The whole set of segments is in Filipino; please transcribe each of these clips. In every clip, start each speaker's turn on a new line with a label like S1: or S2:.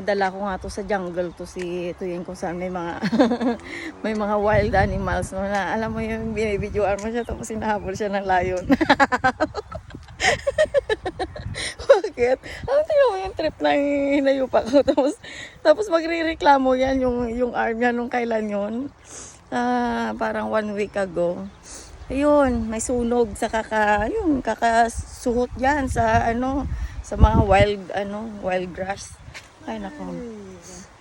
S1: Dala ko nga to sa jungle to si Tuyin kung saan may mga may mga wild animals no na alam mo yung binibidyoan mo siya tapos hinahabol siya ng lion. Bakit? Ang tingnan mo yung trip na hinayupa ko tapos magrereklamo yan yung arm niya nung kailan yun. Parang 1 week ago. Ayun, may sunog sa kakasuhot yan sa sa mga wild grass. Ay nako.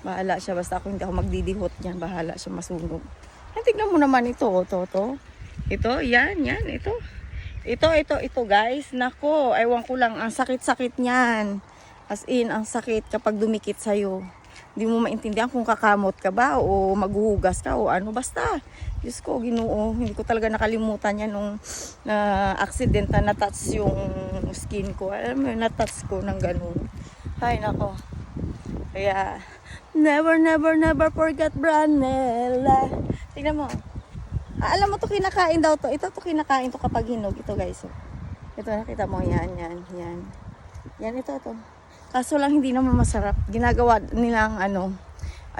S1: Bahala siya basta ako hindi ako magdidihot niyan, bahala siya masunog. Ay tignan mo naman ito, to. Ito, yan, ito. Ito guys. Nako, ewan ko lang ang sakit-sakit niyan. As in, ang sakit kapag dumikit sa iyo. Hindi mo maintindihan kung kakamot ka ba o maghuhugas ka o ano basta. Diyos ko, Ginoo, hindi ko talaga nakalimutan yan nung accident na na-touch yung skin ko. Alam mo, na-touch ko ng ganun. Ay nako. Kaya, never forget Branella. Tingnan mo. Alam mo to kinakain daw to. Ito to kinakain to kapag hinog. Ito guys. Oh. Ito nakita mo. Yan. Yan ito. Kaso lang hindi naman masarap. Ginagawa nilang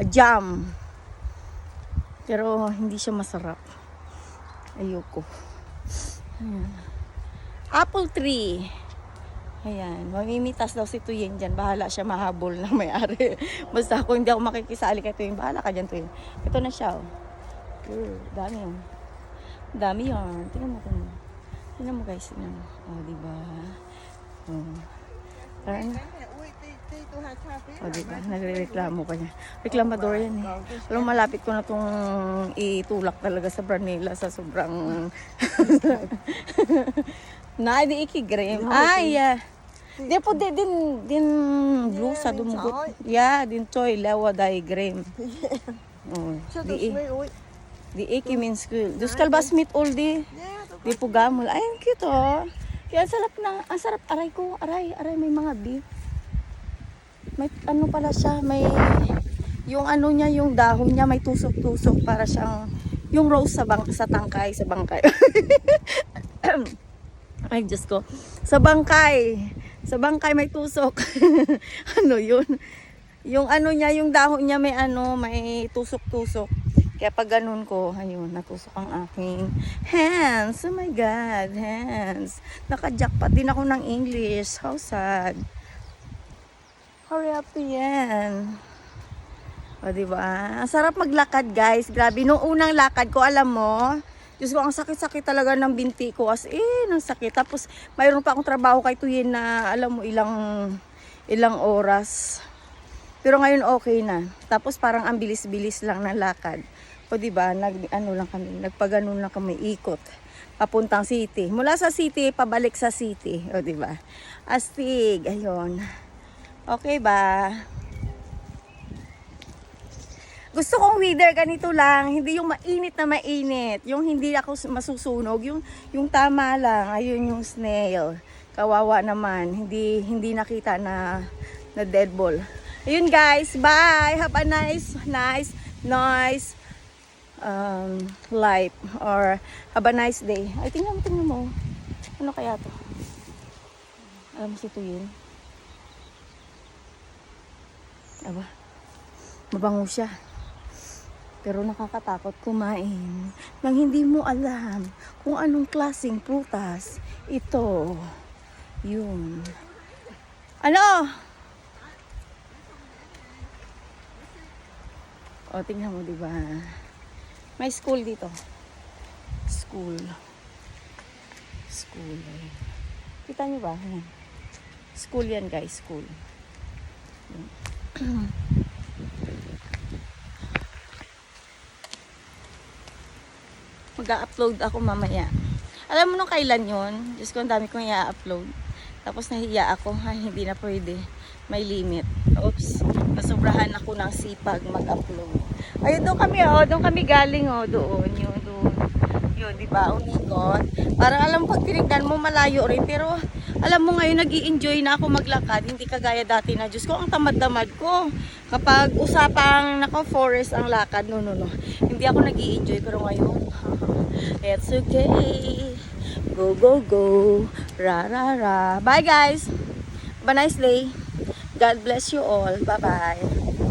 S1: jam. Pero hindi siya masarap. Ayoko. Ayan. Apple tree. Ayan, mamimitas daw si Tuyin dyan. Bahala siya mahabol ng may-ari. Basta ako hindi ako makikisali kay Tuyin. Bahala ka dyan, Tuyin. Ito na siya, oh. Dami yun. Dami yun. Tingnan mo. Tingnan mo guys. Tingnan mo. Oh, diba? Oh. Parang, diba? Nagre-reklamo pa niya. Reklamador yan eh. Alam, malapit ko na itong itulak talaga sa Branella sa sobrang... Na, di ikigrem. Ay, di po din blusa dumugot. Yeah, din choy lawa diagram. Oh, di iki means school. Dus kalbas meet all di. Di po gamol. Ay, ang cute oh. Kaya ang sarap aray ko. Aray may mga beef. May pala siya, may yung niya, yung dahon niya may tusok-tusok para siyang yung rose sa bangkay. Ay, Diyos ko. Sa bangkay may tusok. Ano yun? Yung niya, yung dahon niya may tusok-tusok. Kaya pag ganun ko, ayun, natusok ang aking hands. Oh my God, hands. Naka-jackpot din ako ng English. How sad. Hurry up to yan. O, diba? Ang sarap maglakad, guys. Grabe. Nung unang lakad ko, alam mo, Diyos ko, ang sakit-sakit talaga ng binti ko. As in, ang sakit. Tapos, mayroon pa akong trabaho kay Tuyin na, alam mo, ilang oras. Pero ngayon, okay na. Tapos, parang ang bilis-bilis lang ng lakad. O, diba? Nagpaganon lang kami, ikot. Papuntang city. Mula sa city, pabalik sa city. O, diba? Astig. Ayun. Okay ba? Gusto kong weather ganito lang, hindi yung mainit na mainit, yung hindi ako masusunog, yung tama lang. Ayun yung snail. Kawawa naman, hindi nakita na dead ball. Ayun guys, bye. Have a nice life or have a nice day. Ay, tingnan mo. Ano kaya to? Alam mo si Tuyin. Aba, mabango siya. Pero nakakatakot kumain nang hindi mo alam kung anong klaseng prutas ito. Yun. Ano? O, tingnan mo, diba? May school dito. School. Kita nyo ba? School yan, guys. School. Mag-upload ako mamaya. Alam mo nung kailan yun? Diyos ko, ang dami kong i-upload. Tapos nahiya ako. Ay, hindi na pwede. May limit. Oops. Nasobrahan ako ng sipag mag-upload. Ayun, doon kami galing, doon. Yun, di ba? Unikot. Parang alam mo, pag tinignan mo, malayo rin. Pero, alam mo ngayon, nag-i-enjoy na ako maglakad. Hindi kagaya dati na. Diyos ko, ang tamad-tamad ko. Kapag usapang, forest ang lakad. No. Hindi ako nag-i-enjoy. Pero ngayon, it's okay. Go. Ra. Bye, guys. Have a nice day. God bless you all. Bye-bye.